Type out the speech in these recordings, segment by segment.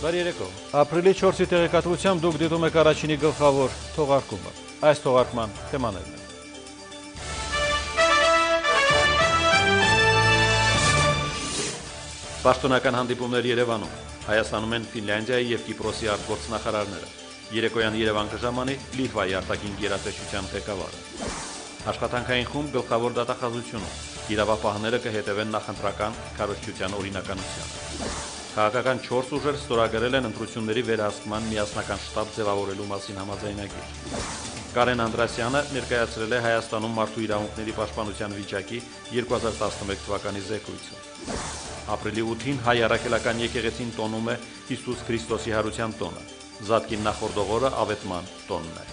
Բարի երեկո։ Ապրիլի 4-ի տեղեկատվությամբ դուք դիտում եք առաջինի գլխավոր թողարկումը։ Այս թողարկման թեմաներն են։ Պաշտոնական հանդիպումներ Երևանում։ Հայաստանում են Ֆինլանդիայի եւ Կիպրոսի արտգործնախարարները։ Երեկոյան Երևան կժամանի Լիտվայի արտաքին գերատեսչության ղեկավարը։ Աշխատանքային խումբ գլխավոր դատախազությունում։ Իրավապահները կհետևեն նախընտրական կառավարության օրինականությանը։ Քաղաքական 4 ուժեր ստորագրել են ընտրությունների վերահսկման միասնական շտաբ ձևավորելու մասին համաձայնագիր։ Կարեն Անդրասյանը ներկայացրել է Հայաստանում մարդու իրավունքների պաշտպանության վիճակի 2011 թվականի զեկույցը։ Ապրիլի 8-ին հայ առաքելական եկեղեցին տոնում է Հիսուս Քրիստոսի հարության տոնը։ Զատկին նախորդ օրը ավետման տոնն է։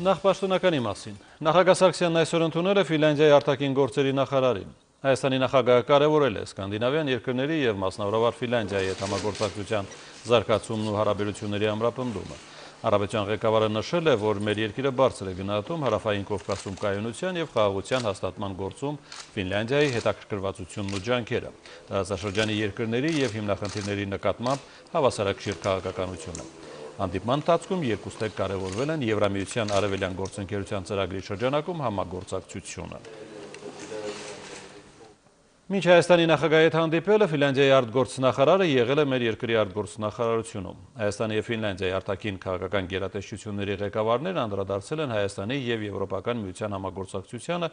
Նախ պաշտոնականի մասին։ Նախագահ Սարգսյանն այսօր ընդունել է Ֆինլանդիայի արտաքին գործերի նախարարին։ Հայաստանի նախագահը կարևորել է սկանդինավյան երկրների եւ մասնավորապես Ֆինլանդիայի հետ համագործակցության զարգացումն ու հարաբերությունների ամրապնդումը։ Արաբիական ղեկավարը նշել է, որ մեր երկիրը բարձր է գնահատում հարավային Կովկասում կայունության եւ խաղաղության հաստատման գործում Ֆինլանդիայի հետաքրքրվածությունն ու ջանքերը, տարածաշրջանի երկրների եւ հիմնախնդիրների նկատմամբ հավասարակշիռ քաղաքականությունը։ Հանդիպման ընթացքում երկու ստեկ կարևորվել են Եվրամիության արևելյան գործընկերության ծրագրի շրջանակում համագործակցությունը։ Մինչ Հայաստանի նախագահի հետ հանդիպելը Ֆինլանդիայի արտգործնախարարը եղել է մեր երկրի արտգործնախարարությունում։ Հայաստանի եւ Ֆինլանդիայի արտաքին քաղաքական գերատեսչությունների ղեկավարներն անդրադարձել են Հայաստանի եւ Եվրոպական միության համագործակցությանը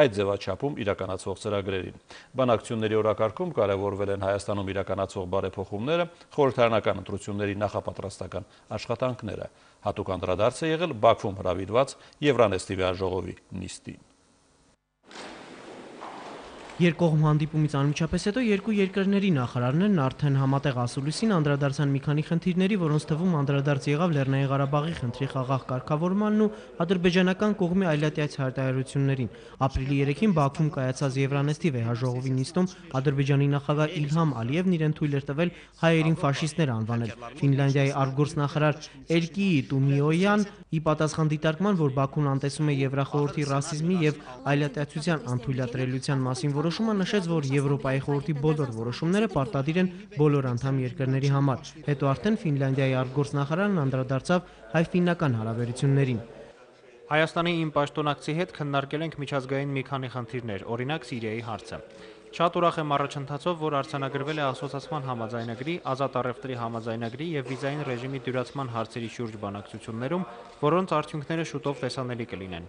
այդ ձևաչափում իրականացվող ծրագրերին։ Բանակցությունների օրակարգում կարևորվել են Հայաստանում իրականացվող բարեփոխումները, խորհրդարանական ընտրությունների նախապատրաստական աշխատանքները։ Հատուկ անդրադարձ է եղել Բաքվում հրավիրված Եվրանեստի վեհաժողովի նիստին։ Երկկողմ հանդիպումից անմիջապես հետո երկու երկրների նախարարներն արդեն համատեղ ասուլիսին անդրադարձան մի քանի խնդիրների, որոնց թվում անդրադարձ եղավ Լեռնային Ղարաբաղի խնդրի խաղաղ կարգավորմանն ու ադրբեջանական կողմի այլատյաց հայտարարություններին։ Ապրիլի 3-ին Բաքվում կայացած Եվրանեստի վեհաժողովի նիստում Ադրբեջանի նախագահ Իլհամ Ալիևն իրեն թույլ էր տվել հայերին ֆաշիստներ անվանել։ Ֆինլանդիայի արտգործնախարար Էրկի Տումիոյան ի պատասխան դիտարկման, որ Բաքուն անտեսում է Եվրախորհրդի ռասիզմի եւ այլատյացության անթույլատրելիության մասին որոշումը, նշեց, որ Եվրոպայի խորհրդի բոլոր որոշումները պարտադիր են բոլոր անդամ երկրների համար։ Հետո արդեն Ֆինլանդիայի արտգործնախարարն անդրադարձավ հայ-ֆիննական հարաբերություններին։ Հայաստանի իմ պաշտոնակցի հետ քննարկել ենք միջազգային մի քանի խնդիրներ, օրինակ Սիրիայի հարցը։ Շատ ուրախ եմ առաջընթացով, որ արձանագրվել է ասոցիացման համաձայնագրի, ազատ առևտրի համաձայնագրի եւ վիզային ռեժիմի դյուրացման հարցերի շուրջ բանակցություններում, որոնց արդյունքները շուտով տեսանելի կլինեն։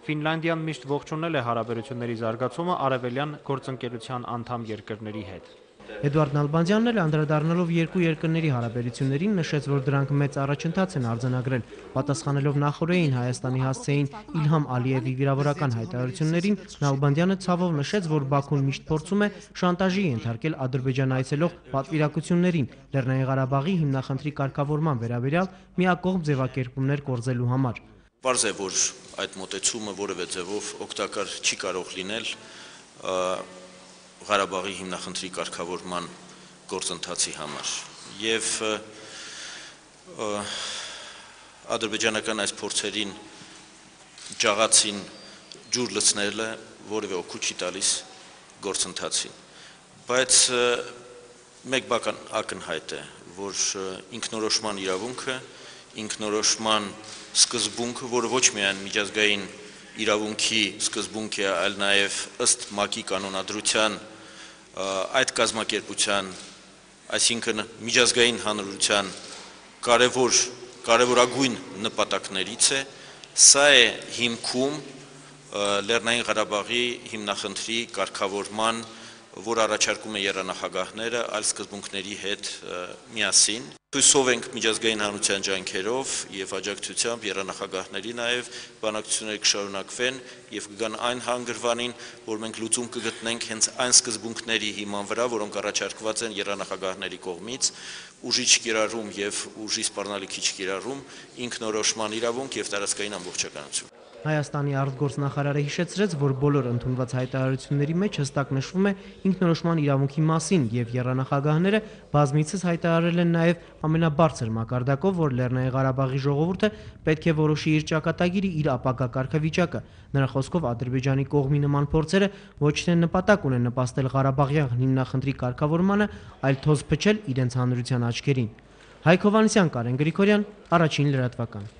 Ֆինլանդիան միշտ ողջունել է հարաբերությունների զարգացումը արևելյան գործընկերության անդամ երկրների հետ։ Էդուարդ Նալբանդյանն էլ անդրադառնալով երկու երկրների հարաբերություններին նշեց, որ դրանք մեծ առաջընթաց են արձանագրել։ Պատասխանելով նախօրեին Հայաստանի հասցեին Իլհամ Ալիևի վիրավորական հայտարարություններին, Նալբանդյանը ցավով նշեց, որ Բաքուն միշտ փորձում է շանտաժի ենթարկել Ադրբեջան այցելող պատվիրակություններին Լեռնային Ղարաբաղի հիմնախնդրի կարգավորման վերաբերյալ միակողմ ձևակերպումներ կորզելու համար։ Պարզ է, որ այդ մոտեցումը որևէ ձևով օգտակար չի կարող լինել Ղարաբաղի հիմնախնդրի կարգավորման գործընթացի համար եւ ադրբեջանական այս փորձերին ջաղացին ջուր լցնելը որևէ օգուտ չի տալիս գործընթացին, բայց մեկ բան ակնհայտ է, որ ինքնորոշման իրավունքը, ինքնորոշման սկզբունքը, որը ոչ միայն միջազգային իրավունքի սկզբունք է, այլ նաև ըստ ՄԱԿ-ի կանոնադրության այդ կազմակերպության, այսինքն միջազգային հանրության կարևորագույն նպատակներից է, սա է հիմքում Լեռնային Ղարաբաղի հիմնախնդրի կարգավորման, որ առաջարկում է եռանախագահները այլ սկզբունքների հետ միասին։ Հույսով ենք միջազգային հանրության ջանքերով եւ աջակցությամբ եռանախագահների նաեւ բանակցությունները կշարունակվեն եւ կգան այն հանգրվանին, որ մենք լուծում կգտնենք հենց այն սկզբունքների հիման վրա, որոնք առաջարկված են եռանախագահների կողմից՝ ուժի չկիրառում եւ ուժի սպառնալիքի չկիրառում, ինքնորոշման իրավունք եւ տարածքային ամբողջականություն։ Հայաստանի արտգործնախարարը հիշեցրեց, որ բոլոր ընդունված հայտարարությունների մեջ հստակ նշվում է ինքնորոշման իրավունքի մասին եւ եռանախագահները բազմիցս հայտարարել են նաեւ ամենաբարձր մակարդակով, որ Լեռնային Ղարաբաղի ժողովուրդը պետք է որոշի իր ճակատագիրը, իր ապագա կարգավիճակը։ Նրա խոսքով Ադրբեջանի կողմի նման փորձերը ոչ թե նպատակ ունեն նպաստել Ղարաբաղյան հիմնախնդրի կարգավորմանը, այլ թոզ փչել իրենց հանրության աչքերին։ Հայկ Հովհաննիսյան, Կարեն Գրիգորյան, Առաջին լրատվական։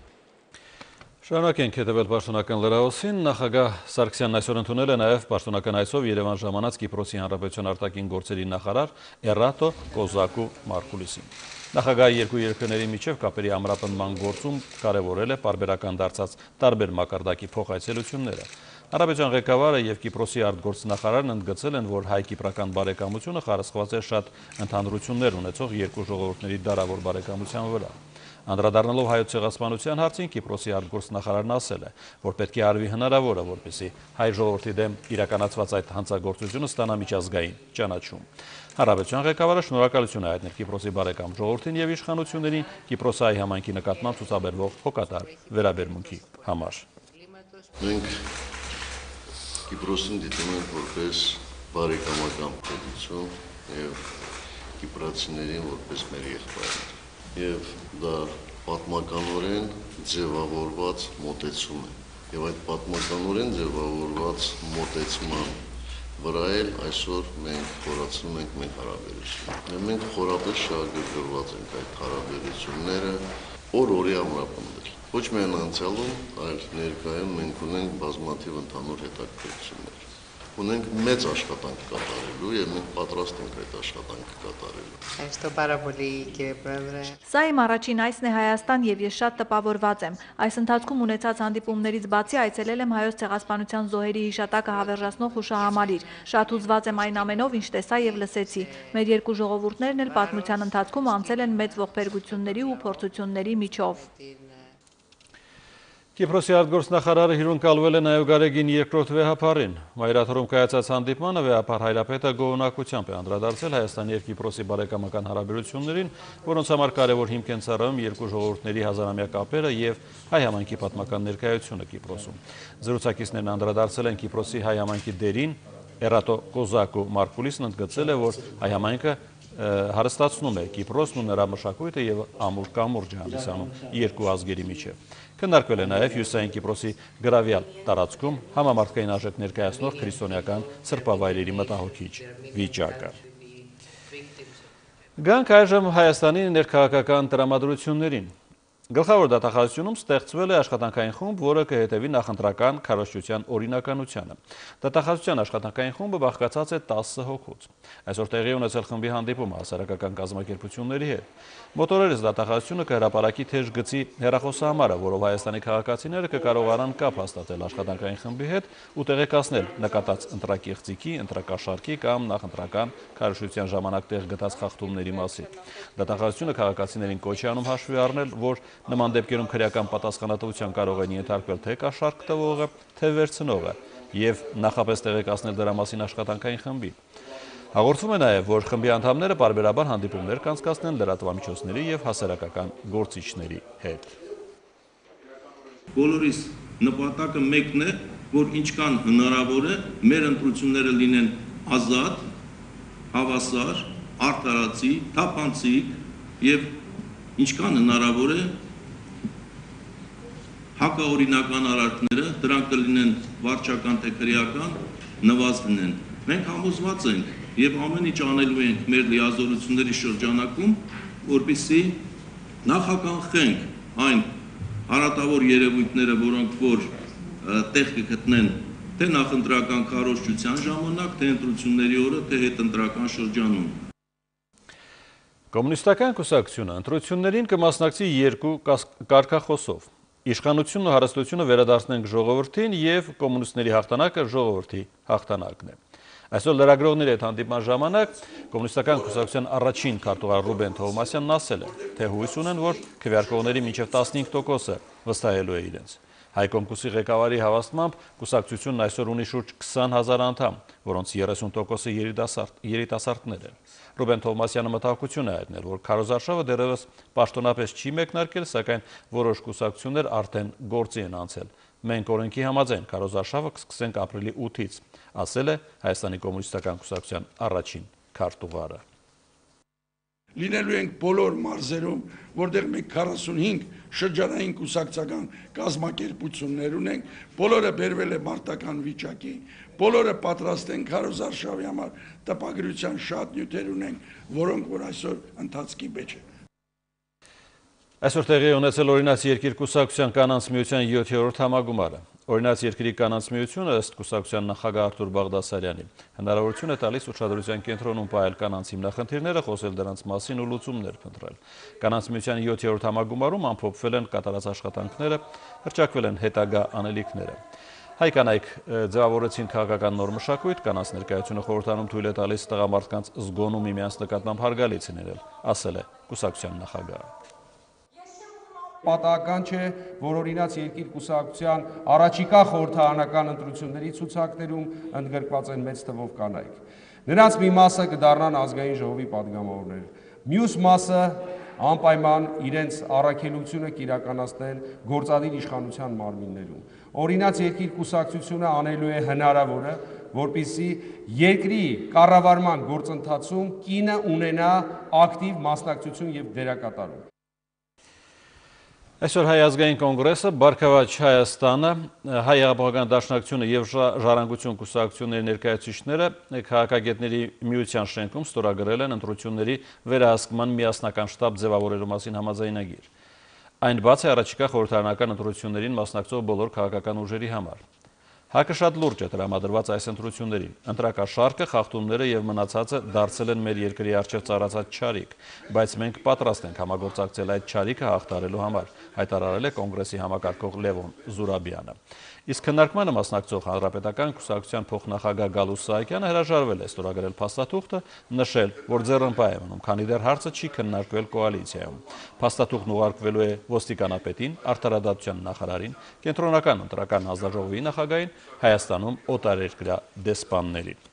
Շարունակենք հետևել պաշտոնական լրահոսին, նախագահ Սարգսյանն այսօր ընդունել է նաև պաշտոնական այցով Երևան ժամանած Կիպրոսի Հանրապետության արտաքին գործերի նախարար Էռատո Կոզակու Մարկուլիսին։ Նախագահի երկու երկրների միջև կապերի ամրապնդման գործում կարևորել է պարբերական դարձած տարբեր մակարդակի փոխայցելությունները։ Հանրապետության ղեկավարը եւ Կիպրոսի արտգործնախարարն ընդգծել են, որ հայ-կիպրական բարեկամությունը խարսխված է շատ ընդհանրություններ ունեցող երկու ժողովուրդների դարավոր բարեկամության վրա։ Անդրադառնալով հայոց ցեղասպանության հարցին, Կիպրոսի արտգործնախարարն ասել է, որ պետք է արվի հնարավորը, որպեսզի հայ ժողովրդի դեմ իրականացված այդ հանցագործությունը ստանա միջազգային ճանաչում։ Հանրապետության ղեկավարը շնորհակալություն է հայտնել Կիպրոսի բարեկամ ժողովրդին եւ իշխանություններին Կիպրոսի համայնքի նկատմամբ ցուցաբերվող հոգատար վերաբերմունքի համար։ Մենք Կիպրոսին դիտում ենք որպես բարեկամական պետություն եւ կիպրացիներին որպես մեր եղբայրներ։ Եվ դա պատմականորեն ձևավորված մոտեցում է։ Եվ այդ պատմականորեն ձևավորված մոտեցման վրա էլ այսօր մենք խորացնում ենք մեր հարաբերությունը։ Մենք խորապես շահագրգռված ենք այդ հարաբերությունները օր-օրի ամրապնդել։ Ոչ միայն անցյալում, այլ ներկայում մենք ունենք բազմաթիվ ընդհանուր հետաքրքրություններ։ Ունենք մեծ աշխատանք կատարելու եւ մենք պատրաստ ենք այդ աշխատանքը կատարելու։ Սա իմ առաջին այցն է Հայաստան եւ ես շատ տպավորված եմ։ Այս ընթացքում ունեցած հանդիպումներից բացի այցելել եմ հայոց ցեղասպանության զոհերի հիշատակը հավերժացնող հուշահամալիր։ Շատ հուզված եմ այն ամենով, ինչ տեսա եւ լսեցի։ Մեր երկու ժողովուրդներն էլ պատմության ընթացքում անցել են մեծ ողբերգությունների ու փորձությունների միջով։ Կիպրոսի արտգործնախարարը հյուրընկալվել է նաև Գարեգին երկրորդ վեհապարին։ Մայրաթորում կայացած հանդիպմանը վեհապար հայրապետը գոհունակությամբ է անդրադարձել Հայաստանի եւ Կիպրոսի բարեկամական հարաբերություններին, որոնց համար կարևոր հիմք են ծառայում երկու ժողովուրդների հազարամյա կապերը եւ հայ համայնքի պատմական ներկայությունը Կիպրոսում։ Զրուցակիցներն անդրադարձել են Կիպրոսի հայ համայնքի դերին։ Էռատո Կոզակու Մարկուլիսն ընդգծել է, որ հայ համայնքը հարստացնում է Կիպրոսն ու նրա մշակույթը եւ ամուր կամուրջ է հանդիսանում երկու ազգերի միջև։ Քննարկվել է նաև Հյուսիսային Կիպրոսի գրավյալ տարածքում համամարտկային արժեք ներկայացնող քրիստոնեական սրբավայրերի մտահոգիչ վիճակը։ Գանք այժմ Հայաստանի ներքաղաքական տրամադրություններին։ Գլխավոր դատախազությունում ստեղծվել է աշխատանքային խումբ, որը կհետևի նախընտրական քարոզչության օրինականությանը։ Դատախազության աշխատանքային խումբը բաղկացած է 10 հոգուց։ Այսօր տեղի ունեցել խմբի հանդիպումը հասարակական կազմակերպությունների հետ։ Մոտորերս դատախազությունը կհրապարակի թեժ գծի հեռախոսահամարը, որով Հայաստանի քաղաքացիները կկարողանան կապ հաստատել աշխատանքային խմբի հետ ու տեղեկացնել նկատած ընտրակեղծիքի, ընտրակաշառքի կամ նախընտրական քարոզչության ժամանակ տեղ գտած խախտումների մասին։ Դատախազությունը քաղաքացիներին կոչ է անում հաշվի առնել, որ նման դեպքերում քրեական պատասխանատվության կարող են ենթարկվել թե կաշառք տվողը, թե վերցնողը եւ նախապես տեղեկացնել դրա մասին աշխատանքային խմբին։ Հաղորդվում է նաև, որ խմբի անդամները պարբերաբար հանդիպումներ կանցկացնեն լրատվամիջոցների եւ հասարակական գործիչների հետ։ Բոլորիս նպատակը մեկն է, որ ինչքան հնարավոր է մեր ընտրությունները լինեն ազատ, հավասար, արդարացի, թափանցիկ եւ ինչքան հնարավոր է հակաօրինական արարքները, դրանք կլինեն վարչական թե քրեական, նվազ լինեն։ Մենք համոզված ենք եւ ամեն ինչ անելու ենք մեր լիազորությունների շրջանակում, որպեսզի նախականխենք այն հարատավոր երևույթները, որոնք որ տեղ կգտնեն թե նախընտրական քարոզչության ժամանակ, թե ընտրությունների օրը, թե հետընտրական շրջանում։ Կոմունիստական կուսակցությունը ընտրություններին կմասնակցի երկու կարգախոսով։ Իշխանությունն ու հարստությունը վերադարձնենք ժողովրդին եւ կոմունիստների հաղթանակը ժողովրդի հաղթանակն է։ Այսօր լրագրողների հետ հանդիպման ժամանակ կոմունիստական կուսակցության առաջին քարտուղար Ռուբեն Թովմասյանն ասել է, թե հույս ունեն, որ քվեարկողների մինչև 15%-ը վստահելու է իրենց։ Հայկոմկուսի ղեկավարի հավաստմամբ կուսակցությունն այսօր ունի շուրջ 20,000 անդամ, որոնց 30%-ը երիտասարդներ են։ Ռուբեն Թովմասյանը մտահոգություն է հայտնել, որ քարոզարշավը դեռևս պաշտոնապես չի մեկնարկել, սակայն որոշ կուսակցություններ արդեն գործի են անցել Մենք օրենքի համաձայն քարոզարշավը կսկսենք ապրիլի 8-ից, ասել է Հայաստանի կոմունիստական կուսակցության առաջին քարտուղարը։ Լինելու ենք բոլոր մարզերում, որտեղ մենք 45 շրջանային կուսակցական կազմակերպություններ ունենք, բոլորը բերվել է մարտական վիճակի, բոլորը պատրաստ են քարոզարշավի համար, տպագրության շատ նյութեր ունենք, որոնք որ այսօր ընթացքի մեջ են։ Այսօր տեղի ունեցել Օրինաց երկիր կուսակցության կանանց միության 7-րդ համագումարը։ Օրինաց երկրի կանանց միությունը ըստ կուսակցության նախագահ Արտուր Բաղդասարյանի հնարավորություն է տալիս ուշադրության կենտրոնում պահել կանանց հիմնախնդիրները, խոսել դրանց մասին ու լուծումներ փնտրել։ Կանանց միության 7-րդ համագումարում ամփոփվել են կատարած աշխատանքները, հռչակվել են հետագա անելիքները։ Հայ կանայք ձևավորեցին քաղաքական նոր մշակույթ, կանանց ներկայությունը խորհրդանում թույլ է տալիս տղամարդկանց զգոնում միմյանց նկատմամբ հարգալից լինել, ասել է կուսակցության նախագահը։ Պատահական չէ, որ Օրինաց երկիր կուսակցության առաջիկա խորհրդարանական ընտրությունների ցուցակներում ընդգրկված են մեծ թվով կանայք։ Նրանց մի մասը կդառնան ազգային ժողովի падգամավորներ, մյուս մասը անպայման իրենց առաքելությունը կիրականացնեն գործադիր իշխանության մարմիններում։ Օրինաց երկիր կուսակցությունը անելու է հնարավորը, որպեսզի երկրի կառավարման գործընթացում կինը ունենա ակտիվ մասնակցություն եւ դերակատարում։ Այսօր Հայ ազգային կոնգրեսը, Բարգավաճ Հայաստանը, Հայ եղապողական դաշնակցությունը և Ժառանգություն կուսակցությունների ներկայացուցիչները քաղաքագետների միության շենքում ստորագրել են ընտրությունների վերահսկման միասնական շտաբ ձևավորելու մասին համաձայնագիր։ Այն բաց է առաջիկա խորհրդարանական ընտրություններին մասնակցող բոլոր քաղաքական ուժերի համար։ ՀԱԿ-ը շատ լուրջ է տրամադրված այս ընտրություններին։ Ընտրակաշարքը, խախտումները եւ մնացածը դարձել են մեր երկրի առջև ծառացած չարիք, բայց մենք պատրաստ ենք համագործակցել այդ չարիքը հաղթարելու համար, հայտարարել է կոնգրեսի համակարգող Լևոն Զուրաբյանը։ Իսկ քննարկմանը մասնակցող հանրապետական կուսակցության փոխնախագահ Գալուս Սահակյանը հրաժարվել է ստորագրել փաստաթուղթը, նշել, որ ձեռնպահ է մնում, քանի դեռ հարցը չի քննարկվել կոալիցիայում։ Փաստաթուղթն ուղարկվելու է ոստիկանապետին, արդարադատության նախարարին, կենտրոնական ընտրական հանձնաժողովի նախագահին, Հայաստանում օտարերկրյա դեսպաններին։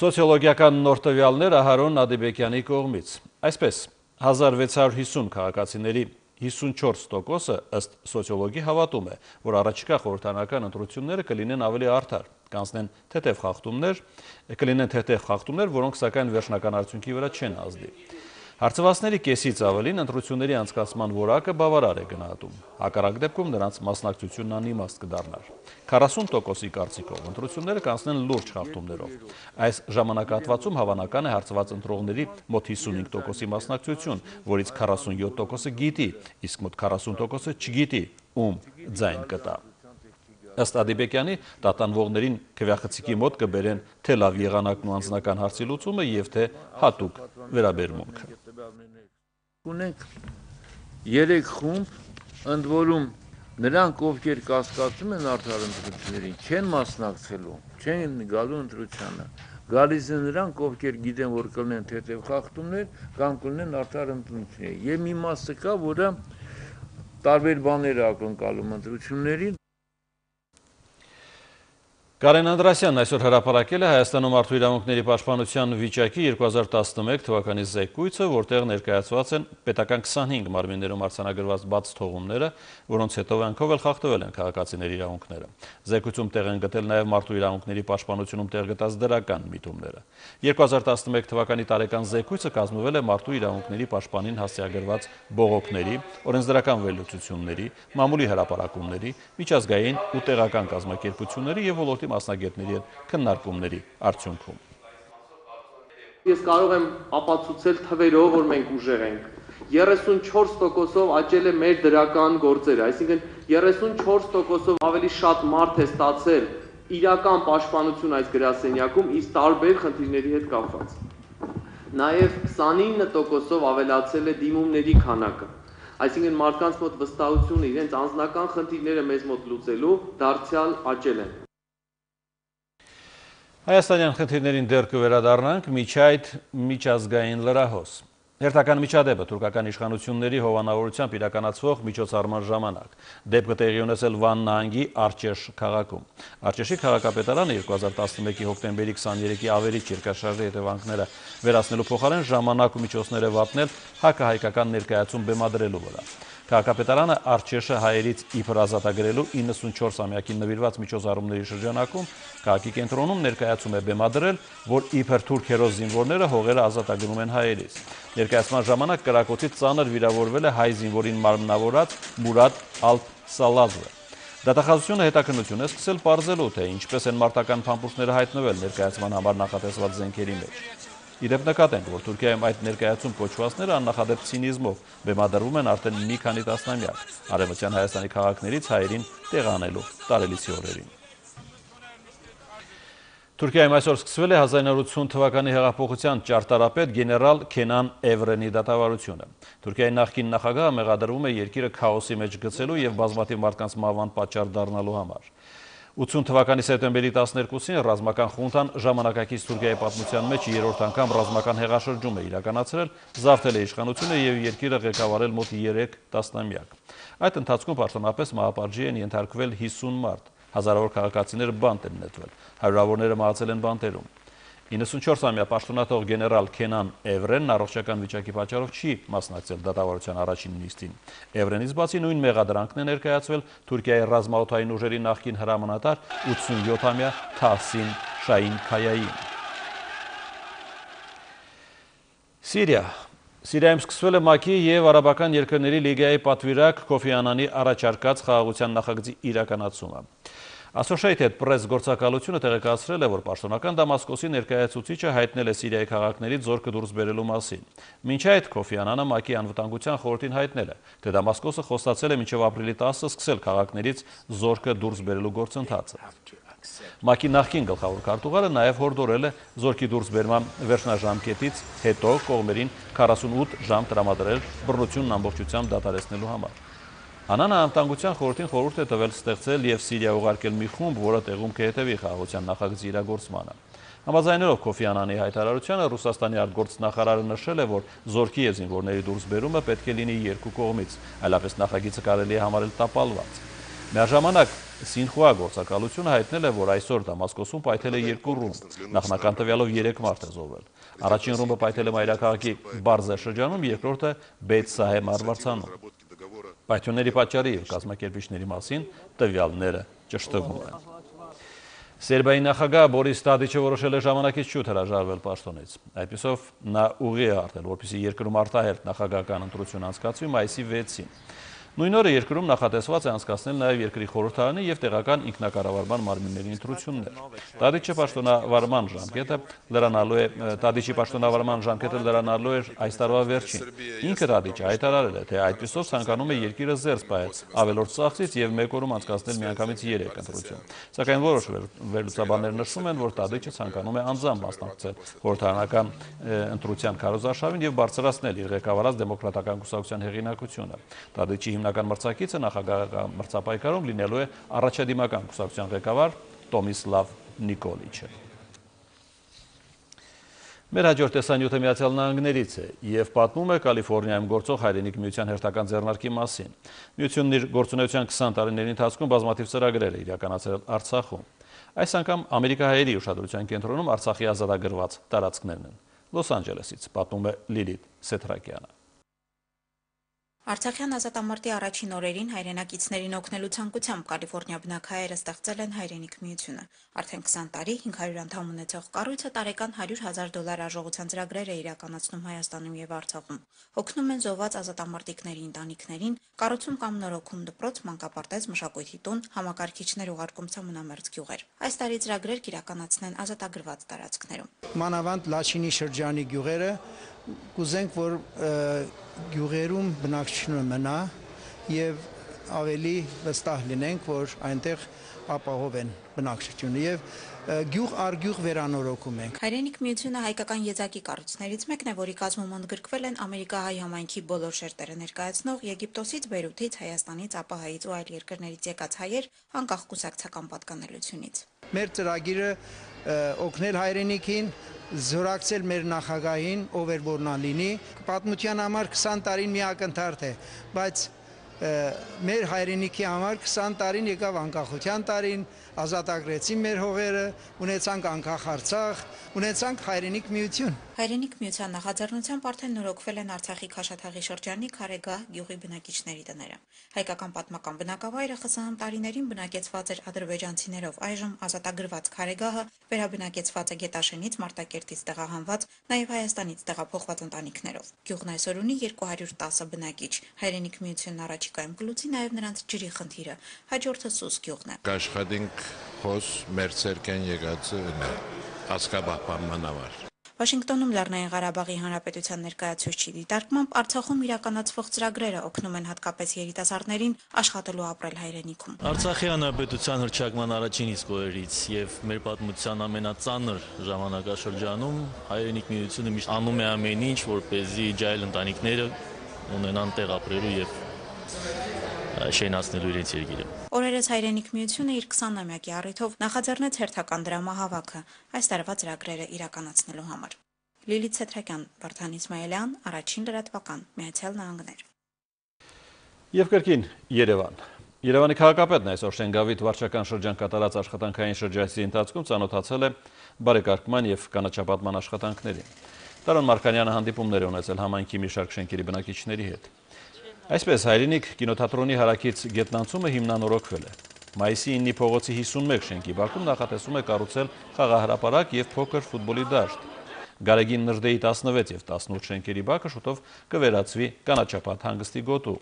Սոցիոլոգիական նոր տվյալներ Ահարոն Ադիբեկյանի կողմից։ Այսպես, 1650 քաղաքացիների 54%-ը ըստ սոցիոլոգի հավատում է, որ առաջիկա խորհրդարանական ընտրությունները կլինեն ավելի արդար, կլինեն թեթև խախտումներ, որոնք սակայն վերջնական արդյունքի վրա չեն ազդի։ Հարցվածների կեսից ավելին ընտրությունների անցկացման որակը բավարար է գնահատում։ Հակառակ դեպքում նրանց մասնակցությունն անիմաստ կդառնար։ 40%-ի կարծիքով ընտրությունները կանցնեն լուրջ խախտումներով։ Այս ժամանակահատվածում հավանական է հարցված ընտրողների մոտ 55%-ի մասնակցություն, որից 47%-ը գիտի, իսկ մոտ 40%-ը չգիտի, ում ձայն կտա։ Ըստ Ադիբեկյանի, տատանվողներին քվեախցիկի մոտ կբերեն թե լավ եղանակն ու անձնական հարցի լուծումը եւ թե հատուկ վերաբերմունքը։ Ունենք 3 խումբ, ընդ որում նրանք, ովքեր կասկածում են արդար ընտրություններին, չեն մասնակցելու, չեն գալու ընտրությանը։ Գալիս են նրանք, ովքեր գիտեն, որ կլինեն թեթև խախտումներ կամ կլինեն արդար ընտրություններ։ Եվ մի մասը կա, որը տարբեր բաներ է ակնկալում ընտրություններին։ Կարեն Անդրասյանն այսօր հրապարակել է Հայաստանում մարդու իրավունքների պաշտպանության վիճակի 2011 թվականի զեկույցը, որտեղ ներկայացված են պետական 25 մարմիններում արձանագրված բաց թողումները, որոնց հետևանքով էլ խախտվել են քաղաքացիների իրավունքները։ Զեկույցում տեղ են գտել նաև մարդու իրավունքների պաշտպանությունում տեղ գտած դրական միտումները։ 2011 թվականի տարեկան զեկույցը կազմվել է մարդու իրավունքների պաշտպանին հասցեագրված բողոքների, օրենսդրական վերլուծությունների, մամուլի հրապարակումների, միջազգային ու տեղական կազմակերպությունների եւ ոլորտի մասնագետների հետ քննարկումների արդյունքում։ Ես կարող եմ ապացուցել թվերով, որ մենք ուժեղ ենք։ 34%-ով աճել է մեր դրական գործերը, այսինքն 34%-ով ավելի շատ մարդ է ստացել իրական պաշտպանություն այս գրասենյակում, իսկ տարբեր խնդիրների հետ կապված։ Նաև 29%-ով ավելացել է դիմումների քանակը։ Այսինքն մարդկանց մոտ վստահությունը իրենց անձնական խնդիրները մեզ մոտ լուծելու դարձյալ աճել են։ Հայաստանյան խնդիրներին դեռ կվերադառնանք, միջայդ միջազգային լրահոս։ Հերթական միջադեպը թուրքական իշխանությունների հովանավորությամբ իրականացվող միջոցառման ժամանակ։ Դեպքը տեղի ունեցել Վան նահանգի Արճեշ քաղաքում։ Արճեշի քաղաքապետարանը 2011-ի հոկտեմբերի 23-ի ավերիչ երկրաշարժի հետևանքները վերացնելու փոխարեն ժամանակ ու միջոցներ է վատնել հակահայկական ներկայացում բեմադրելու վրա։ Քաղաքապետարանը Արչեշը հայերից իբր ազատագրելու 94-ամյակին նվիրված միջոցառումների շրջանակում քաղաքի կենտրոնում ներկայացում է բեմադրել, որ իբր թուրք հերոս զինվորները հողերը ազատագրում են հայերից։ Ներկայացման ժամանակ կրակոցից ծանր վիրավորվել է հայ զինվորին մարմնավորած Մուրադ Ալ-Սալազը։ Դատախազությունը հետաքննություն է սկսել պարզելու, թե ինչպես են մարտական փամփուշտները հայտնվել ներկայացման համար նախատեսված զենքերի մեջ։ Իդեպ նկատենք, որ Թուրքիայում այդ ներկայացում կոչվածները աննախադեպ ցինիզմով բեմադրվում են արդեն մի քանի տասնամյակ, Արևմտյան Հայաստանի քաղաքներից հայերին տեղանելու տարելիցի օրերին։ Թուրքիայում այսօր սկսվել է 1980 թվականի հեղափոխության ճարտարապետ գեներալ Քենան Էվրենի դատավարությունը։ Թուրքիայի նախկին նախագահը մեղադրվում է երկիրը քաոսի մեջ գցելու եւ բազմաթիվ մարդկանց մահվան պատճառ դառնալու համար։ 80 թվականի սեպտեմբերի 12-ին ռազմական խունտան ժամանակակից Թուրքիայի պատմության մեջ երրորդ անգամ ռազմական հեղաշրջում է իրականացրել, զավթել է իշխանությունը եւ երկիրը ղեկավարել մոտ 3 տասնամյակ։ Այդ ընթացքում պաշտոնապես մահապատժի են ենթարկվել 50 մարդ, հազարավոր քաղաքացիները բանտ են նետվել, հարյուրավորները մահացել են բանտերում։ 94-ամյա պաշտոնաթող գեներալ Քենան Էվրենն առողջական վիճակի պատճառով չի մասնակցել դատավարության առաջին նիստին։ Էվրենից բացի նույն մեղադրանքն է ներկայացվել Թուրքիայի ռազմաօդային ուժերի նախկին հրամանատար 87-ամյա Թահսին Շային-Քայային։ Սիրիայում սկսվել է ՄԱԿ-ի եւ Արաբական երկրների լիգայի պատվիրակ Քոֆի Անանի առաջարկած խաղաղության նախագծի իրականացումը։ Associated Press գործակալությունը տեղեկացրել է, որ պաշտոնական Դամասկոսի ներկայացուցիչը հայտնել է Սիրիայի քաղաքներից զորքը դուրս բերելու մասին։ Մինչ այդ Քոֆի Անանը ՄԱԿ-ի անվտանգության խորհրդին հայտնել է, թե Դամասկոսը խոստացել է մինչև ապրիլի 10-ը սկսել քաղաքներից զորքը դուրս բերելու գործընթացը։ ՄԱԿ-ի նախկին գլխավոր քարտուղարը նաև հորդորել է զորքի դուրսբերման վերջնաժամկետից հետո կողմերին 48 ժամ տրամադրել բռնությունն ամբողջությամբ դադարեցնելու համար։ Անանը անվտանգության խորհրդին խորհուրդ է տվել ստեղծել եւ Սիրիա ուղարկել մի խումբ, որը տեղում կհետևի խաղաղության նախագծի իրագործմանը։ Համաձայնելով Քոֆի Անանի հայտարարությանը, Ռուսաստանի արտգործնախարարը նշել է, որ զորքի եւ զինվորների դուրսբերումը պետք է լինի երկու կողմից, այլապես նախագիծը կարելի է համարել տապալված։ Միաժամանակ Սինխուա գործակալությունը հայտնել է, որ այսօր Դամասկոսում պայթել է 2 ռումբ, նախնական տվյալով 3 մարդ է զոհվել։ Առաջին ռումբը պայթել է մայրաքաղաքի Բարզե շրջանում, երկրորդը Բեյթ Սահե մարզվարցանում։ Պայթյունների պատճառի եւ կազմակերպիչների մասին տվյալները ճշտվում են։ Սերբիայի նախագահ Բորիս Տադիչը որոշել է ժամանակից շուտ հրաժարվել պաշտոնից։ Այդպիսով նա ուղի է արտել, որպեսզի երկրում արտահերթ նախագահական ընտրություն անցկացվի մայիսի 6-ին։ Նույն օրը երկրում նախատեսված է անցկացնել նաև երկրի խորհրդարանի եւ տեղական ինքնակառավարման մարմինների ընտրություններ։ Տադիչի պաշտոնավարման ժամկետը լրանալու է այս տարվա վերջին։ Ինքը Տադիչը հայտարարել է, թե այդպիսով ցանկանում է երկիրը զերծ պահել ավելորդ ծախսից եւ մեկ օրում անցկացնել միանգամից 3 ընտրություն։ Սակայն որոշ վերլուծաբաններ նշում են, որ Տադիչը ցանկանում է անձամբ մասնակցել խորհրդարանական ընտրության քարոզարշավին եւ բարձրացնել իր ղեկավարած դեմոկրատական կուսակցության հեղինակությունը։ Տադիչի հիմնական մրցակիցը նախագահական մրցապայքարում լինելու է առաջադիմական կուսակցության ղեկավար Տոմիսլավ Նիկոլիչը։ Մեր հաջորդ տեսանյութը Միացյալ Նահանգներից է եւ պատմում է Կալիֆոռնիայում գործող Հայրենիք միության հերթական ձեռնարկի մասին։ Միությունն իր գործունեության 20 տարիների ընթացքում բազմաթիվ ծրագրեր է իրականացրել Արցախում։ Այս անգամ ամերիկահայերի ուշադրության կենտրոնում Արցախի ազատագրված տարածքներն են։ Լոս Անջելեսից պատմում է Լիլիթ Սեթրակյանը։ Արցախյան ազատամարտի առաջին օրերին հայրենակիցներին օգնելու ցանկությամբ Կալիֆոռնիա բնակահայերը ստեղծել են Հայրենիք միությունը։ Արդեն 20 տարի 500 անդամ ունեցող կառույցը տարեկան $100,000 արժողության ծրագրեր է իրականացնում Հայաստանում եւ Արցախում։ Օգնում են զոհված ազատամարտիկների ընտանիքներին, կառուցում կամ նորոգում դպրոց, մանկապարտեզ, մշակույթի տուն, համակարգիչներ ուղարկում ցամնամերձ գյուղեր։ Այս տարի ծրագրեր կիրականացնեն ազատագրված տարածքներում։ Մանավանդ Լաչինի շրջանի գյուղերը կուզենք, որ գյուղերում բնակչությունը մնա եւ ավելի վստահ լինենք, որ այնտեղ ապահով են բնակչությունը եւ գյուղ առ գյուղ վերանորոգում ենք։ Հայրենիք միությունը հայկական եզակի կառույցներից մեկն է, որի կազմում ընդգրկվել են ամերիկահայ համայնքի բոլոր շերտերը ներկայացնող Եգիպտոսից, Բեյրութից, Հայաստանից, Ապահայից ու այլ երկրներից եկած հայեր, անկախ կուսակցական պատկանելությունից։ Մեր ծրագիրը օգնել հայրենիքին, զորակցել մեր նախագահին, ով էր որ նա լինի, պատմության համար 20 տարին մի ակնթարթ է, բայց մեր հայրենիքի համար 20 տարին եկավ անկախության տարին, ազատագրեցին մեր հողերը, ունեցանք անկախ Արցախ, ունեցանք հայրենիք միություն։ Հայրենիք միության նախաձեռնությամբ արդեն նորոգվել են Արցախի Քաշաթաղի շրջանի Քարեգահ գյուղի բնակիչների տները։ Հայկական պատմական բնակավայրը ԽՍՀՄ տարիներին բնակեցված էր ադրբեջանցիներով, այժմ ազատագրված Քարեգահը վերաբնակեցված է Գետաշենից, Մարտակերտից տեղահանված, նաև Հայաստանից տեղափոխված ընտանիքներով։ Գյուղն այսօր ունի 210 բնակիչ։ Հայրենիք միությունն առաջիկայում կլուծի նաև նրանց ջրի խնդիրը։ Հաջորդը Սուս գյուղն է։ Կաշխատենք խոս մեր ցերկեն եկած ազգապահպանման համար։ Վաշինգտոնում Լեռնային Ղարաբաղի Հանրապետության ներկայացուցչի դիտարկմամբ Արցախում իրականացվող ծրագրերը օգնում են հատկապես երիտասարդներին աշխատելու ապրել հայրենիքում։ Արցախի Հանրապետության հռչակման առաջին իսկ օրերից եւ մեր պատմության ամենածանր ժամանակաշրջանում հայրենիք միությունը միշտ անում է ամեն ինչ, որպեսզի ջահել ընտանիքները ունենան տեղ ապրելու եւ շենացնելու իրենց երկիրը։ Օրերս հայրենիք միությունը իր 20-ամյակի առիթով նախաձեռնեց հերթական դրամահավաքը այս տարվա ծրագրերը իրականացնելու համար։ Լիլիթ Սեթրակյան, Վարդան Իսմայելյան, Առաջին լրատվական, Միացյալ Նահանգներ։ Եվ կրկին Երևան։ Երևանի քաղաքապետն այսօր Շենգավիթ վարչական շրջան կատարած աշխատանքային շրջայցի ընթացքում ծանոթացել է բարեկարգման եւ կանաչապատման աշխատանքներին։ Տարոն Մարկանյանը հանդիպումներ է ունեցել համայնքի մի շարք շենքերի բնակիչների հետ։ Այսպես հայրենիք կինոթատրոնի հարակից գետնանցումը հիմնանորոգվել է։ Մայիսի 9-ի փողոցի 51 շենքի բակում նախատեսում է կառուցել խաղահրապարակ եւ փոքր ֆուտբոլի դաշտ։ Գարեգին Նժդեի 16 եւ 18 շենքերի բակը շուտով կվերածվի կանաչապատ հանգստի գոտու։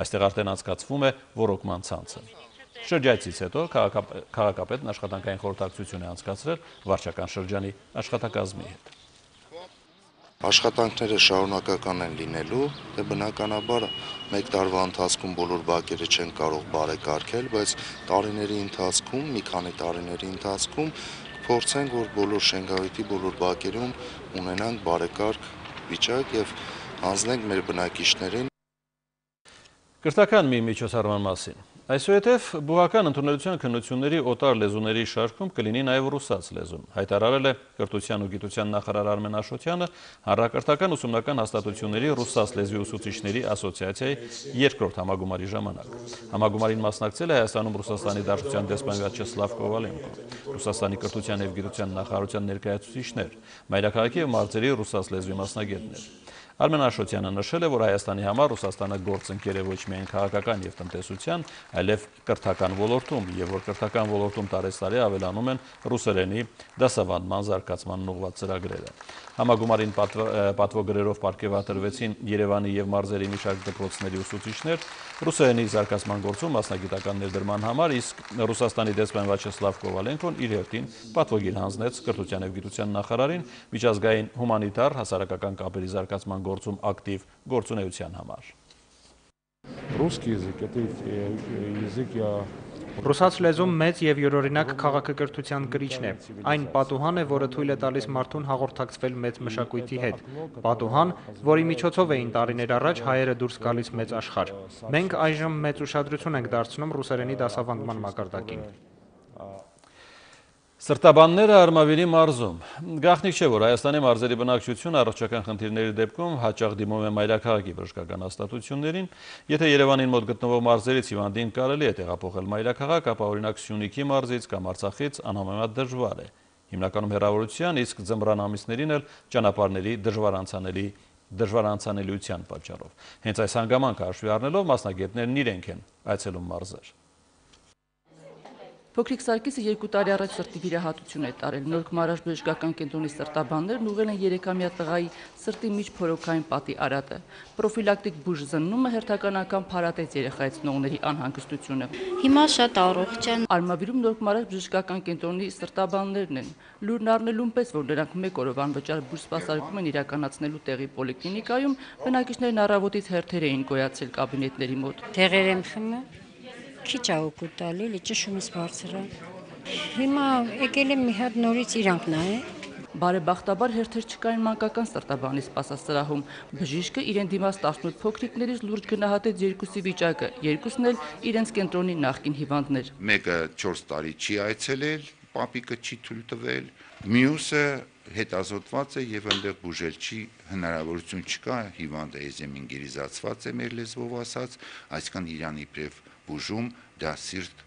Այստեղ արդեն անցկացվում է ոռոգման ցանցը։ Շրջայցից հետո քաղաքապետն աշխատանքային խորհրդակցություն է անցկացրել վարչական շրջանի աշխատակազմի հետ։ Աշխատանքները շարունակական են լինելու, դե բնականաբար մեկ տարվա ընթացքում բոլոր բակերը չեն կարող բարեկարգել, բայց տարիների ընթացքում, մի քանի տարիների ընթացքում փորձենք, որ բոլոր Շենգավիթի բոլոր բակերում ունենանք բարեկարգ վիճակ եւ հանձնենք մեր բնակիչներին։ Կրթական մի միջոցառման մասին։ Այսուհետև բուհական ընդունելության քննությունների օտար լեզուների շարքում կլինի նաև ռուսաց լեզուն, հայտարարել է Կրթության ու գիտության նախարար Արմեն Աշոտյանը հանրակրթական ուսումնական հաստատությունների ռուսաց լեզվի ուսուցիչների ասոցիացիայի երկրորդ համագումարի ժամանակ։ Համագումարին մասնակցել է Հայաստանում Ռուսաստանի Դաշնության դեսպան Վյաչեսլավ Կովալենկո, Ռուսաստանի Կրթության և գիտության նախարարության ներկայացուցիչներ, մայրաքաղաքի և մարզերի ռուսաց լեզվի մասնագետներ։ Արմեն Աշոտյանը նշել է, որ Հայաստանի համար Ռուսաստանը գործընկեր է ոչ միայն քաղաքական եւ տնտեսության, այլև կրթական ոլորտում, եւ որ կրթական ոլորտում տարեցտարի ավելանում են ռուսերենի դասավանդման զարգացման ուղղված ծրագրերը։ Համագումարին պատվոգրերով պարգևատրվեցին Երևանի եւ մարզերի մի շարք դպրոցների ուսուցիչներ ռուսերենի զարգացման գործում մասնագիտական ներդրման համար, իսկ Ռուսաստանի դեսպան Վյաչեսլավ Կովալենկոն իր հերթին պատվոգիր հանձնեց Կրթության եւ գիտության նախարարին միջազգային հումանիտար հասարակական կապերի զարգացման գործում ակտիվ գործունեության համար։ Ռուսաց լեզուն մեծ եւ յուրօրինակ քաղաքակրթության կրիչն է։ Այն պատուհան է, որը թույլ է տալիս մարդուն հաղորդակցվել մեծ մշակույթի հետ։ Պատուհան, որի միջոցով էին տարիներ առաջ հայերը դուրս գալիս մեծ աշխարհ։ Մենք այժմ մեծ ուշադրություն ենք դարձնում ռուսերենի դասավանդման մակարդակին։ Սրտաբանները Արմավիրի մարզում։ Գաղտնիք չէ, որ Հայաստանի մարզերի բնակչությունը առողջական խնդիրների դեպքում հաճախ դիմում է մայրաքաղաքի բժշկական հաստատություններին։ Եթե Երևանին մոտ գտնվող մարզերից հիվանդին կարելի է տեղափոխել մայրաքաղաք, ապա օրինակ Սյունիքի մարզից կամ Արցախից անհամեմատ դժվար է։ Հիմնականում հեռավորության, իսկ ձմռան ամիսներին էլ ճանապարհների դժվարանցանելիության պատճառով։ Հենց այս հանգամանքը հաշվի առնելով մասնագետներն իրենք են այցելում մարզեր։ Փոքրիկ Սարգիսը 2 տարի առաջ սրտի վիրահատություն է տարել։ Նոր Քմարաշ բժշկական կենտրոնի սրտաբաններն ուղղել են 3-ամյա տղայի սրտի միջփորոքային պատի արատը։ Պրոֆիլակտիկ բուժ զննումը հերթական անգամ փարատեց երեխայի ծնողների անհանգստությունը։ Հիմա շատ առողջ են։ Արմավիրում Նոր Քմարաշ բժշկական կենտրոնի սրտաբաններն են։ Լուրն առնելուն պես, որ նրանք 1 օրով անվճար բուժ սպասարկում են իրականացնելու տեղի պոլիկլինիկայում, բնակիչներն առավոտից հերթեր էին գոյացել կաբինետների մոտ։ Տեղեր եմ խմել։ Քիչ աղոկու տալի, լիճշումից բարձր է։ Հիմա եկել եմ մի հատ նորից իրանք նայել։ Բարեբախտաբար հերթեր չկային մանկական սրտաբանի սպասասրահում։ Բժիշկը իրեն դիմաց 18 փոքրիկներից լուրջ գնահատեց 2-ի վիճակը, 2-ն էլ իրենց կենտրոնի նախկին հիվանդներ։ Մեկը 4 տարի չի այցելել, պապիկը չի թույլ տվել, մյուսը հետազոտված է եւ այնտեղ բուժել չի, հնարավորություն չկա, հիվանդը էզեմինգերիզացված է մեր լեզվով ասած, այսինքն իրան իբրև բուժում դա սիրտ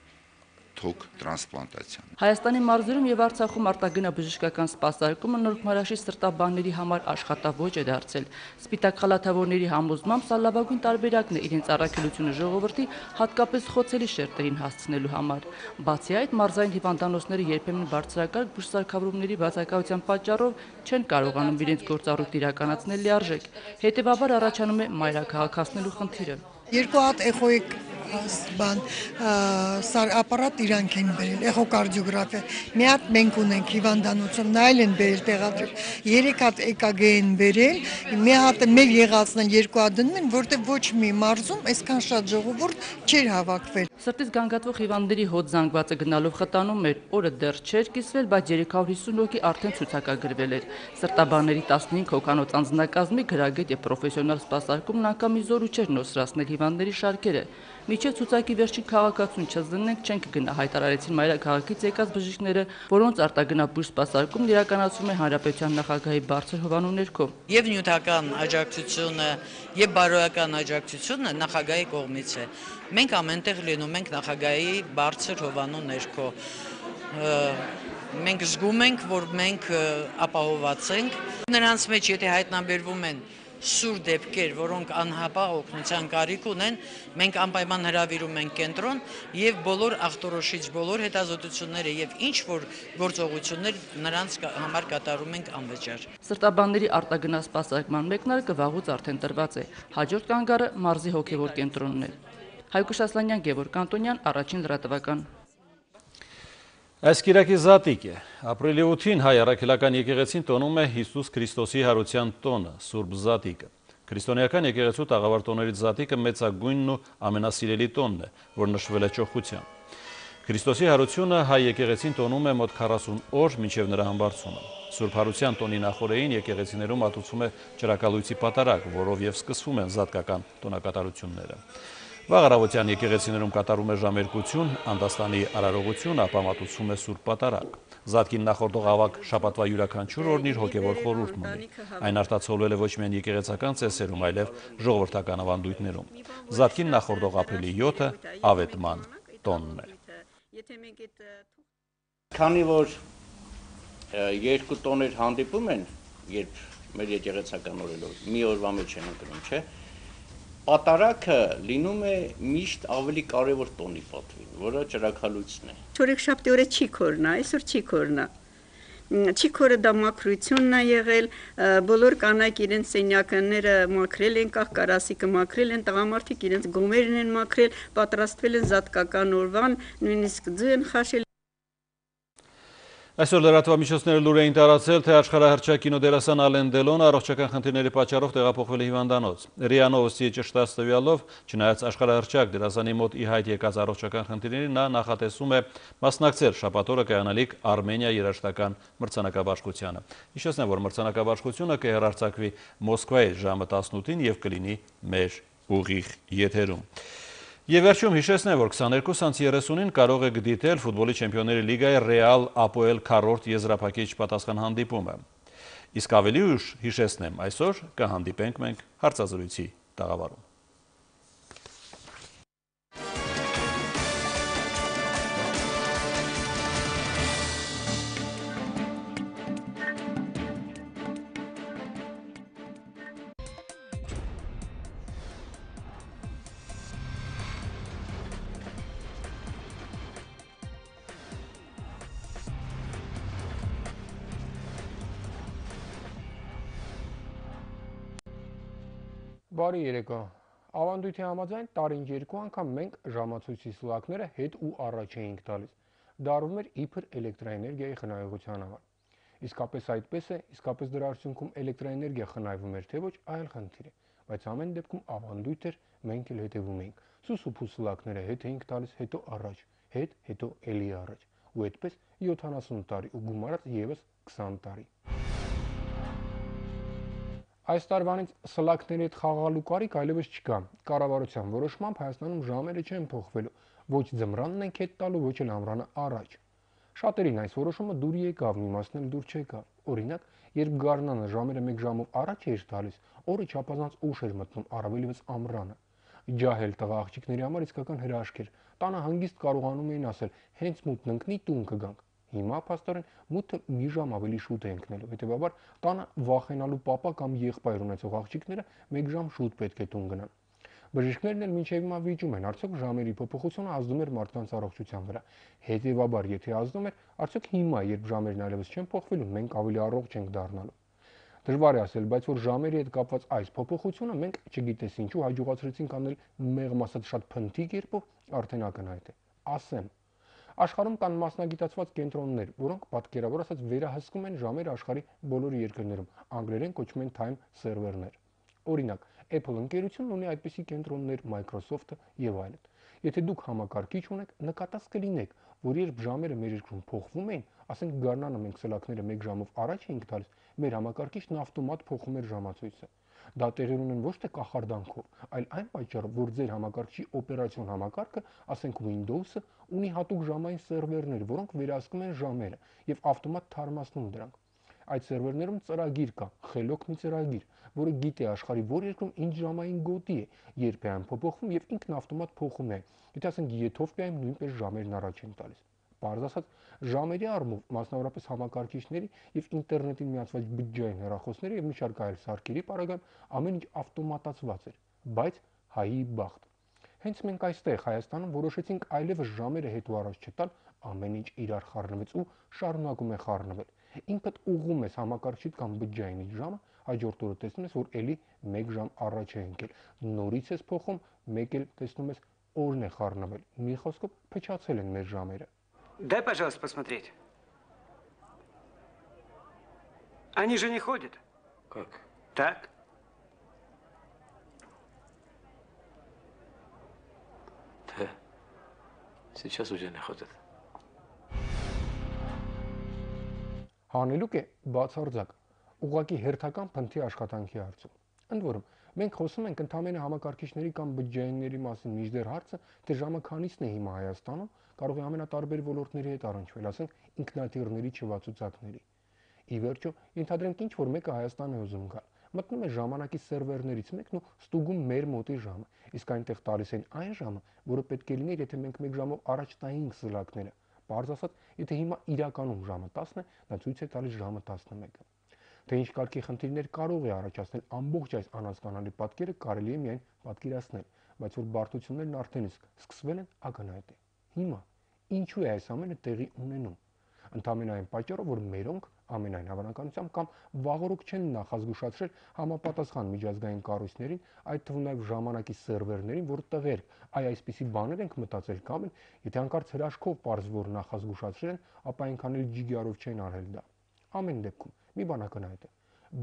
թոք տրանսպլանտացիան։ Հայաստանի մարզերում եւ Արցախում արտագնաբժշկական սպասարկումը Նորք Մարաշի սրտաբանների համար աշխատավոճ է դարձել։ Սպիտակ խալաթավորների համոզմամբ սա լավագույն տարբերակն է իրենց առաքելությունը ժողովրդի, հատկապես խոցելի շերտերին հասցնելու համար։ Բացի այդ, մարզային հիվանդանոցները երբեմն բարձրակարգ բուժսարքավորումների բացակայության պատճառով չեն կարողանում իրենց գործառույթ իրականացնել լիարժեք։ Հետևաբար առաջանում է մայրաքաղաքացնելու խնդիրը։ Երկու հատ էխոյիկ ապարատ իրանք են բերել, էխոկարդիոգրաֆիա, մի հատ մենք ունենք հիվանդանոցում, նայել են բերել տեղադրել, 3 հատ EKG են բերել, մի հատը մեր եղածն են, 2 հատ դնում են, որտեղ ոչ մի մարզում այսքան շատ ժողովուրդ չէր հավաքվել։ Սրտից գանգատվող հիվանդների հոտ զանգվածը գնալով խտանում էր, օրը դեռ չէր կիսվել, բայց 350 հոգի արդեն ցուցակագրվել էր։ Սրտաբանների 15 հոգանոց անձնակազմի գրագետ եւ պրոֆեսիոնալ սպասարկումն անգամ մի զորու չէր նոսրացնել հիվանդների շարքերը։ Միջև ցուցակի վերջին քաղաքացուն չզննենք չենք գնա, հայտարարեցին մայրաքաղաքից եկած բժիշկները, որոնց արտագնաբույժ սպասարկումն իրականացվում է հանրապետության նախագահի բարձր հովանու ներքո։ Եվ նյութական աջակցությունը, եւ բարոյական աջակցությունը նախագահի կողմից է։ Մենք ամենտեղ լինում ենք նախագահի բարձր հովանու ներքո։ Մենք զգում ենք, որ մենք ապահովված ենք։ Նրանց մեջ եթե հայտնաբերվում են սուր դեպքեր, որոնք անհապաղ օգնության կարիք ունեն, մենք անպայման հրավիրում ենք կենտրոն եւ բոլոր ախտորոշիչ բոլոր հետազոտությունները եւ ինչ որ գործողություններ նրանց համար կատարում ենք անվճար։ Սրտաբանների արտագնասպասարկման մեկնարկը վաղուց արդեն տրված է։ Հաջորդ կանգառը մարզի հոգեվոր կենտրոնն է։ Հայկուշ Ասլանյան, Գևորգ Անտոնյան, Առաջին լրատվական։ Այս կիրակի զատիկ է։ Ապրիլի 8-ին հայ առաքելական եկեղեցին տոնում է Հիսուս Քրիստոսի հարության տոնը, Սուրբ Զատիկը։ Քրիստոնեական եկեղեցու տաղավար տոներից զատիկը մեծագույնն ու ամենասիրելի տոնն է, որ նշվել է ճոխությամբ։ Քրիստոսի հարությունը հայ եկեղեցին տոնում է մոտ 40 օր մինչև նրա համբարձումը։ Սուրբ հարության տոնի նախօրեին եկեղեցիներում ատուցվում է ճրակալույցի պատարակ, որով եւ սկսվում են զատկական տոնակատարությունները։ Վաղ առավոտյան եկեղեցիներում կատարում է ժամերկություն, անդաստանի արարողություն, ապա մատուցվում է Սուրբ Պատարակ։ Զատկին նախորդող ավագ շաբաթվա յուրաքանչյուր օրն իր հոգևոր խորհուրդն ունի։ Այն արտացոլվել է ոչ միայն եկեղեցական ծեսերում, այլև ժողովրդական ավանդույթներում։ Զատկին նախորդող ապրիլի 7-ը ավետման տոնն է։ Քանի որ երկու տոներ հանդիպում են, երբ մեր եկեղեցական օրերով մի օրվա մեջ են ընկնում, չէ՞, պատարակը լինում է միշտ ավելի կարևոր տոնի պատվին, որը ճրակալույցն է։ Չորեքշաբթի օրը չի քորնա, այսօր չի քորնա։ Չի քորը դա մաքրությունն է եղել, բոլոր կանայք իրենց սենյակները մաքրել են, կահկարասիկը մաքրել են, տղամարդիկ իրենց գոմերն են մաքրել, պատրաստվել են զատկական օրվան, նույնիսկ ձու են խաշել։ Այսօր լրատվամիջոցները լուր էին տարածել, թե աշխարհահռչակ կինոդերասան Ալեն Դելոն առողջական խնդիրների պատճառով տեղափոխվել է հիվանդանոց։ ՌԻԱ Նովոստիի ճշտած տվյալով, չնայած աշխարհահռչակ դերասանի մոտ ի հայտ եկած առողջական խնդիրներին, նա նախատեսում է մասնակցել շաբաթ օրը կայանալիք Արմենիա երաժշտական մրցանակաբաշխությանը։ Հիշեցնեմ, որ մրցանակաբաշխությունը կհեռարձակվի Մոսկվայի ժամը 18-ին եւ կլինի մեր ուղիղ եթերում։ Եվ վերջում հիշեցնեմ, որ 22:30-ին կարող եք դիտել ֆուտբոլի չեմպիոնների լիգայի Ռեալ Ապոել քառորդ եզրափակիչ պատասխան հանդիպումը։ Իսկ ավելի ուշ հիշեցնեմ, այսօր կհանդիպենք մենք հարցազրույցի տաղավարում։ Բարի երեկո։ Ավանդույթի համաձայն տարին 2 անգամ մենք ժամացույցի սլակները հետ ու առաջ էինք տալիս։ Դա արվում էր իբր էլեկտրաէներգիայի խնայողության համար։ Իսկապես այդպես է, իսկապես դրա արդյունքում էլեկտրաէներգիա խնայվում էր, թե ոչ, այլ խնդիր է, բայց ամեն դեպքում ավանդույթ էր, մենք էլ հետևում էինք։ Սուս ու փուս սլակները հետ էինք տալիս, հետո առաջ, հետո էլի առաջ։ Ու այդպես 70 տարի ու գումարած եւս 20 տարի։ Այս տարվանից սլակների հետ խաղալու կարիք այլևս չկա։ Կառավարության որոշմամբ Հայաստանում ժամերը չեն փոխվելու։ Ոչ ձմռանն ենք հետ տալու, ոչ էլ ամռանը առաջ։ Շատերին այս որոշումը դուր եկավ, իմաստն էլ դուր չեկավ։ Օրինակ, երբ գարնանը ժամերը 1 ժամով առաջ էր տալիս, օրը չափազանց ուշ էր մտնում, առավելևս ամռանը։ Ջահել տղա աղջիկների համար իսկական հրաշք էր։ Տանը հանգիստ կարողանում էին ասել, հենց մութն ընկնի տուն կգանք։ Հիմա փաստորեն մութը մի ժամ ավելի շուտ է ընկնելու, հետևաբար տանը վախենալու պապա կամ եղբայր ունեցող աղջիկները 1 ժամ շուտ պետք է տուն գնան։ Բժիշկներն էլ մինչև հիմա վիճում են, արդյոք ժամերի փոփոխությունը ազդում էր մարդկանց առողջության վրա։ Հետևաբար, եթե ազդում էր, արդյոք հիմա, երբ ժամերն այլևս չեն փոխվելու, մենք ավելի առողջ ենք դառնալու։ Դժվար է ասել, բայց որ ժամերի հետ կապված այս փոփոխությունը մենք չգիտես ինչու հաջողացրեցինք անել մեղմ ասած շատ փնթի կերպով, արդեն ակնհայտ է։ Ասեմ, աշխարհում կան մասնագիտացված կենտրոններ, որոնք պատկերավոր ասած վերահսկում են ժամերը աշխարհի բոլոր երկրներում, անգլերեն կոչվում են time server-ներ։ Օրինակ, Apple ընկերությունն ունի այդպիսի կենտրոններ, Microsoft-ը եւ այլն։ Եթե դուք համակարգիչ ունեք, նկատած կլինեք, որ երբ ժամերը մեր երկրում փոխվում էին, ասենք գարնանը մենք սլաքները 1 ժամով առաջ էինք տալիս, մեր համակարգիչն ավտոմատ փոխում էր ժամացույցը։ Դա տեղի ունեն ոչ թե կախարդանքով, այլ այն պատճառով, որ ձեր համակարգչի օպերացիոն համակարգը, ասենք Windows-ը, ունի հատուկ ժամային սերվերներ, որոնք վերահսկում են ժամերը եւ ավտոմատ թարմացնում դրանք։ Այդ սերվերներում ծրագիր կա, խելոք մի ծրագիր, որը գիտի աշխարհի որ երկրում ինչ ժամային գոտի է, երբ է այն փոփոխվում եւ ինքն ավտոմատ փոխում է։ Եթե ասենք Եթովպիայում նույնպես ժամերն առաջ են տալիս։ Պարզ ասած, ժամերի առումով, մասնավորապես համակարգիչների եւ ինտերնետին միացված բջջային հեռախոսների եւ մի շարք այլ սարքերի պարագայում ամեն ինչ ավտոմատացված էր, բայց հայի բախտ։ Հենց մենք այստեղ Հայաստանում որոշեցինք այլևս ժամերը հետ ու առաջ չտալ, ամեն ինչ իրար խառնվեց ու շարունակում է խառնվել։ Ինքդ ուղղում ես համակարգիչիդ կամ բջջայինի ժամը, հաջորդ օրը տեսնում ես, որ էլի 1 ժամ առաջ է ընկել։ Նորից ես փոխում, մեկ էլ տեսնում ես օրն է խառնվել։ Մի խոսքով փչացել են մեր ժամերը։ Дай, пожалуйста, посмотреть. Они же не ходят. Как? Так. Да. Сейчас уже не ходят. Հանելուկ է բացարձակ, ուղղակի հերթական փնթի աշխատանքի հարցում։ Ընդ որում, մենք խոսում ենք ընդհանրապես համակարգիչների կամ բջջայինների մասին, մինչդեռ հարցը, թե ժամը քանիսն է հիմա Հայաստանում, կարող է ամենատարբեր ոլորտների հետ առնչվել, ասենք ինքնաթիռների չվացուցակների։ Ի վերջո, ենթադրենք ինչ որ մեկը Հայաստան է ուզում գալ, մտնում է ժամանակի սերվերներից մեկն ու ստուգում մեր մոտի ժամը, իսկ այնտեղ տալիս են այն ժամը, որը պետք է լիներ, եթե մենք 1 ժամով առաջ տայինք սլաքները։ Պարզ ասած, եթե հիմա իրականում ժամը 10 է, դա ցույց է տալիս ժամը 11-ը։ Թե ինչ կարգի խնդիրներ կարող է առաջացնել ամբողջ այս անհասկանալի պատկերը կարելի է միայն պատկերացնել, բայց որ բարդություններն արդեն իսկ սկսվել են, ակնհայտ է։ Հիմա ինչու է այս ամենը տեղի ունենում։ Ընդամենը այն պատճառով, որ մերոնք ամենայն հավանականությամբ կամ վաղօրոք չեն նախազգուշացրել համապատասխան միջազգային կառույցներին, այդ թվում նաև ժամանակի սերվերներին, որ տղեր այսպիսի բաներ ենք մտածել կամ եթե հանկարծ հրաշքով պարզ որ նախազգուշացրել են, ապա այնքան էլ ջիգարով չեն արել դա։ Ամեն դեպքում մի բան ակնհայտ է։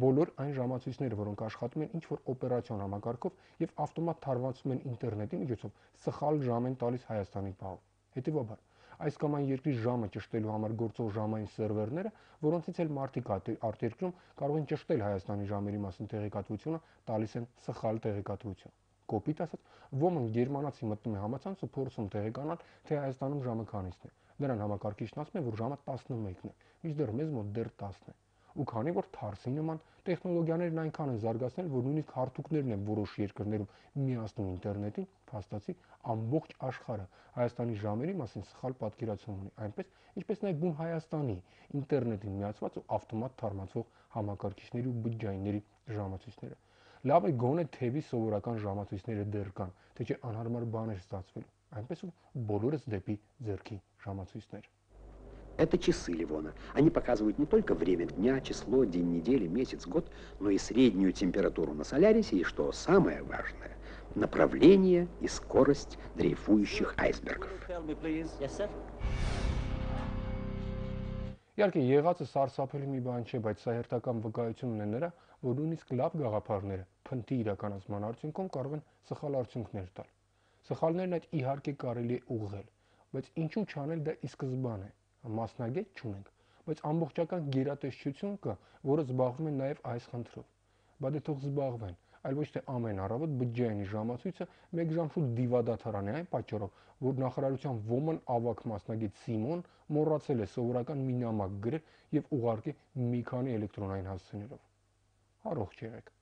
Բոլոր այն ժամացույցները, որոնք աշխատում են ինչ-որ օպերացիոն համակարգով եւ ավտոմատ թարմացում են ինտերնետի միջոցով, սխալ ժամ են տալիս Հայաստանի բաղով։ Հետևաբար, այս կամ այն երկրի ժամը ճշտելու համար գործող ժամային սերվերները, որոնցից էլ մարդիկ արտերկրում կարող են ճշտել Հայաստանի ժամերի մասին տեղեկատվությունը, տալիս են սխալ տեղեկատվություն։ Կոպիտ ասած, ոմն գերմանացի մտնում է համացանց ու փորձում տեղեկանալ, թե Հայաստանում ժամը քանիսն է։ Նրան համակարգիչն ասում է, որ ժամը 11-ն է, մինչդեռ մեզ մոտ դեռ 10-ն է։ Ու քանի որ թարսի նման տեխնոլոգիաներն այնքան են զարգացնել, որ նույնիսկ հարթուկներն են որոշ երկրներում միացնում ինտերնետին, փաստացի ամբողջ աշխարհը Հայաստանի ժամերի մասին սխալ պատկերացում ունի, այնպես ինչպես նաև բուն Հայաստանի ինտերնետին միացված ու ավտոմատ թարմացվող համակարգիչների ու բջջայինների ժամացույցները։ Լավ է գոնե թևի սովորական ժամացույցները դեռ կան, թե չէ անհարմար բան է ստացվելու, այնպես ու բոլորս դեպի ձեռքի ժամացույցներ։ Это часы Ливона. Они показывают не только время дня, число, день недели, месяц, год, но и среднюю температуру на Солярисе и, что самое важное, направление и скорость дрейфующих айсбергов. Իհարկե, եղածը սարսափելի մի բան չէ, բայց սա հերթական վկայությունն է նրա, որ նույնիսկ լավ գաղափարները փնթի իրականացման արդյունքում կարող են սխալ արդյունքներ տալ։ Սխալներն այդ իհարկե կարելի է ուղղել, բայց ինչու չանել դա ի սկզբանե։ Մասնագետ չունենք, բայց ամբողջական գերատեսչություն կա, որը զբաղվում է նաև այս խնդրով։ բա դե թող զբաղվեն, այլ ոչ թե ամեն առավոտ բջջային ժամացույցը 1 ժամ շուտ դիվադադարան է այն պատճառով, որ նախարարության ոմն ավագ մասնագետ Սիմոն մոռացել է սովորական մի նամակ գրել եւ ուղարկել մի քանի էլեկտրոնային հասցեներով։ Առողջ եղեք։